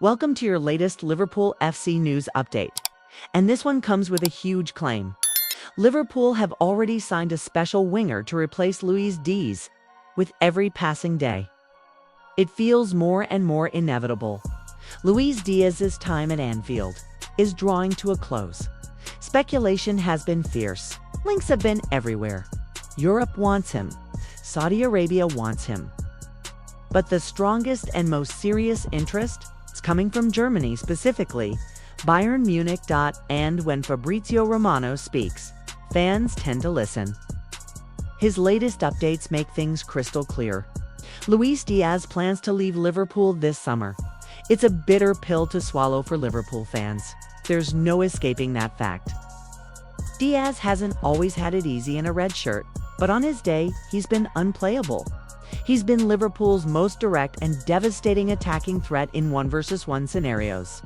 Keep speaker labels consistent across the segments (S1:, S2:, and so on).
S1: Welcome to your latest Liverpool FC news update. And this one comes with a huge claim. Liverpool have already signed a special winger to replace Luis Diaz with every passing day. It feels more and more inevitable. Luis Diaz's time at Anfield is drawing to a close. Speculation has been fierce. Links have been everywhere. Europe wants him. Saudi Arabia wants him. But the strongest and most serious interest is coming from Germany, specifically Bayern Munich. And when Fabrizio Romano speaks, fans tend to listen. His latest updates make things crystal clear. Luis Diaz plans to leave Liverpool this summer. It's a bitter pill to swallow for Liverpool fans. There's no escaping that fact. Diaz hasn't always had it easy in a red shirt, but on his day, he's been unplayable. He's been Liverpool's most direct and devastating attacking threat in 1-versus-1 scenarios.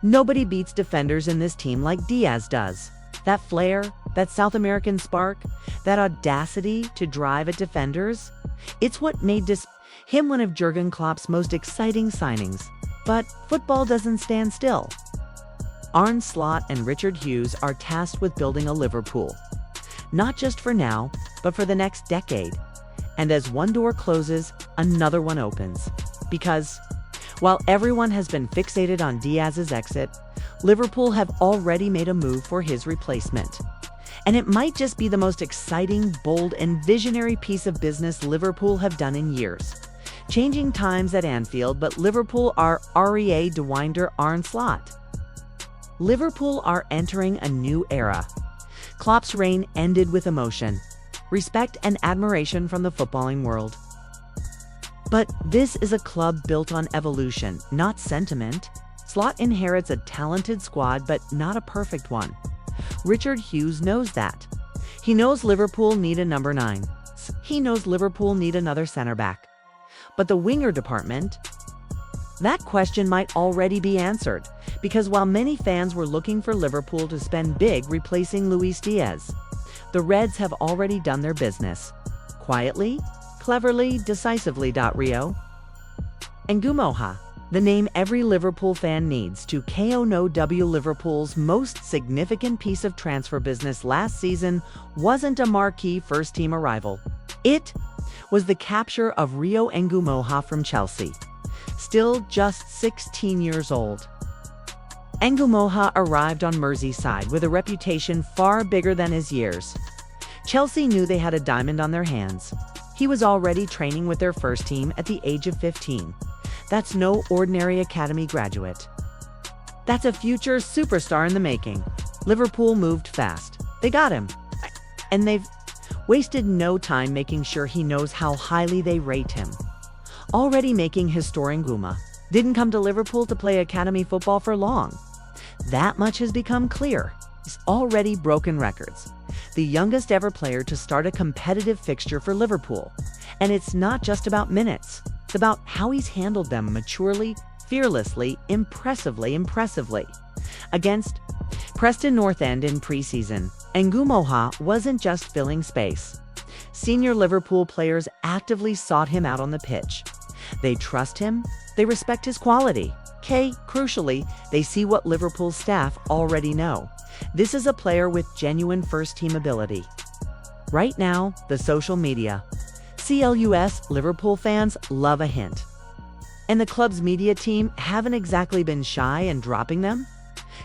S1: Nobody beats defenders in this team like Diaz does. That flair, that South American spark, that audacity to drive at defenders, it's what made him one of Jurgen Klopp's most exciting signings. But football doesn't stand still. Arne Slot and Richard Hughes are tasked with building a Liverpool. Not just for now, but for the next decade. And as one door closes, another one opens. Because while everyone has been fixated on Diaz's exit, Liverpool have already made a move for his replacement. And it might just be the most exciting, bold, and visionary piece of business Liverpool have done in years. Changing times at Anfield, but Liverpool are rewinder Arne Slot. Liverpool are entering a new era. Klopp's reign ended with emotion, respect, and admiration from the footballing world. But this is a club built on evolution, not sentiment. Slot inherits a talented squad, but not a perfect one. Richard Hughes knows that. He knows Liverpool need a number 9. He knows Liverpool need another center back. But the winger department? That question might already be answered, because while many fans were looking for Liverpool to spend big replacing Luis Diaz, the Reds have already done their business. Quietly, cleverly, decisively. Rio Ngumoha, the name every Liverpool fan needs to know. Liverpool's most significant piece of transfer business last season wasn't a marquee first-team arrival. It was the capture of Rio Ngumoha from Chelsea, still just 16 years old. Ngumoha arrived on Merseyside with a reputation far bigger than his years. Chelsea knew they had a diamond on their hands. He was already training with their first team at the age of 15. That's no ordinary academy graduate. That's a future superstar in the making. Liverpool moved fast. They got him. And they've wasted no time making sure he knows how highly they rate him. Already making history. Ngumoha didn't come to Liverpool to play academy football for long. That much has become clear. He's already broken records. The youngest ever player to start a competitive fixture for Liverpool. And it's not just about minutes. It's about how he's handled them maturely, fearlessly, impressively. Against Preston North End in preseason, Ngumoha wasn't just filling space. Senior Liverpool players actively sought him out on the pitch. They trust him, they respect his quality. Crucially, they see what Liverpool staff already know. This is a player with genuine first-team ability. Right now, the social media. Liverpool fans love a hint. And the club's media team haven't exactly been shy in dropping them.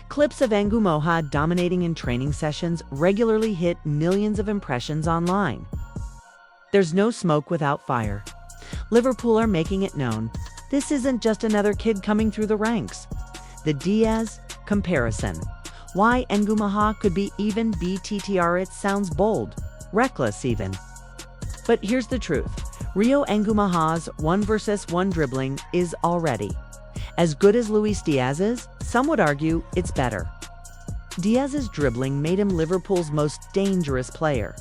S1: Clips of Ngumoha dominating in training sessions regularly hit millions of impressions online. There's no smoke without fire. Liverpool are making it known. This isn't just another kid coming through the ranks. The Diaz comparison. Why Ngumoha could be even better. It sounds bold, reckless even. But here's the truth. Rio Ngumoha's 1-versus-1 dribbling is already as good as Luis Diaz's. Some would argue it's better. Diaz's dribbling made him Liverpool's most dangerous player.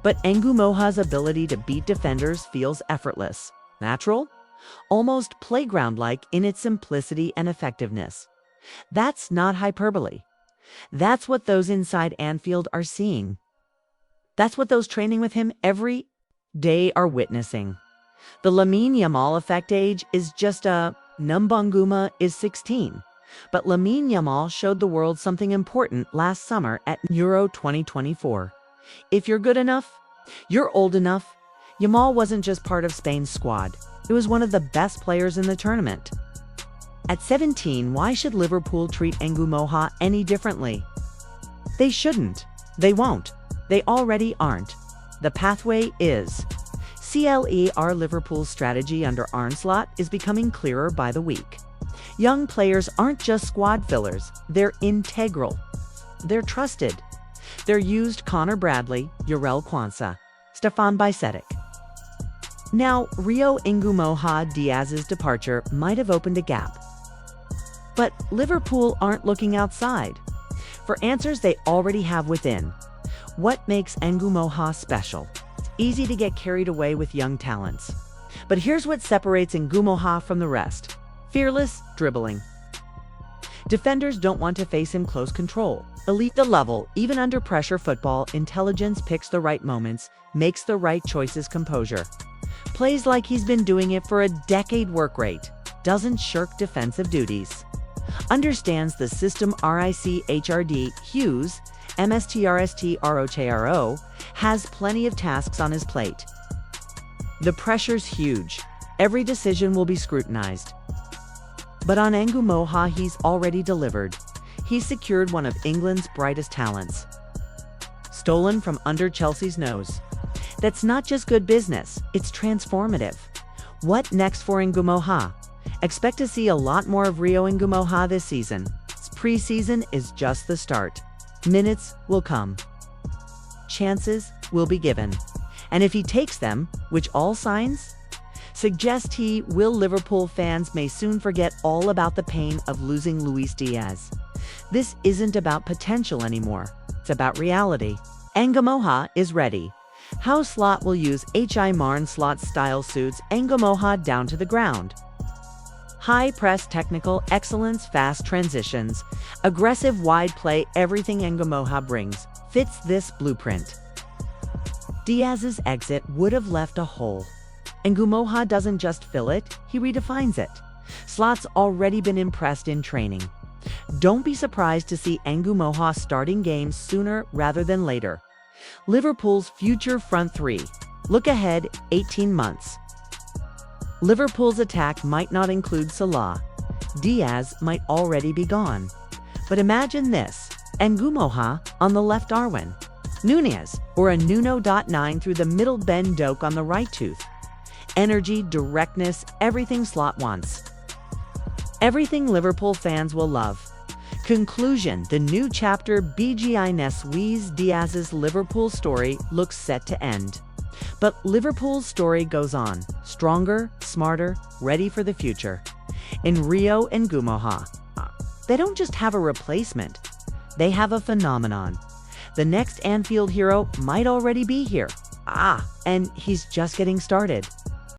S1: But Ngumoha's ability to beat defenders feels effortless, natural, almost playground-like in its simplicity and effectiveness. That's not hyperbole. That's what those inside Anfield are seeing. That's what those training with him every day are witnessing. The Lamine Yamal effect age is just a Ngumoha is 16. But Lamine Yamal showed the world something important last summer at Euro 2024. If you're good enough, you're old enough. Yamal wasn't just part of Spain's squad. He was one of the best players in the tournament. At 17, why should Liverpool treat Ngumoha any differently? They shouldn't. They won't. They already aren't. The pathway is. Liverpool's strategy under Arne Slot is becoming clearer by the week. Young players aren't just squad fillers, they're integral. They're trusted. They're used Connor Bradley, Jurel Quansah, Stefan Bicetic. Now, Rio Ngumoha Diaz's departure might have opened a gap. But Liverpool aren't looking outside for answers they already have within. What makes Ngumoha special? It's easy to get carried away with young talents. But here's what separates Ngumoha from the rest. Fearless dribbling. Defenders don't want to face him close control. Elite the level, even under pressure football, intelligence picks the right moments, makes the right choices composure. Plays like he's been doing it for a decade work rate. Doesn't shirk defensive duties. Understands the system RICHRD Hughes, MSTRSTROCHRO, has plenty of tasks on his plate. The pressure's huge. Every decision will be scrutinized. But on Ngumoha, he's already delivered. He's secured one of England's brightest talents. Stolen from under Chelsea's nose. That's not just good business, it's transformative. What next for Ngumoha? Expect to see a lot more of Rio Ngumoha this season. His preseason is just the start. Minutes will come. Chances will be given. And if he takes them, which all signs suggest he will, Liverpool fans may soon forget all about the pain of losing Luis Diaz. This isn't about potential anymore. It's about reality. Ngumoha is ready. How Slot will use Arne Slot style suits Ngumoha down to the ground. High press, technical excellence, fast transitions, aggressive wide play, everything Ngumoha brings fits this blueprint. Diaz's exit would have left a hole. Ngumoha doesn't just fill it, he redefines it. Slot's already been impressed in training. Don't be surprised to see Ngumoha starting games sooner rather than later. Liverpool's future front three. Look ahead 18 months. Liverpool's attack might not include Salah. Diaz might already be gone. But imagine this: Ngumoha on the left, Darwin Nunez, or a Nuno.9 through the middle, Ben Doak on the right tooth. Energy, directness, everything Slot wants. Everything Liverpool fans will love. Conclusion: the new chapter begins. Luis Diaz's Liverpool story looks set to end. But Liverpool's story goes on, stronger, smarter, ready for the future. In Rio Ngumoha, they don't just have a replacement, they have a phenomenon. The next Anfield hero might already be here. And he's just getting started.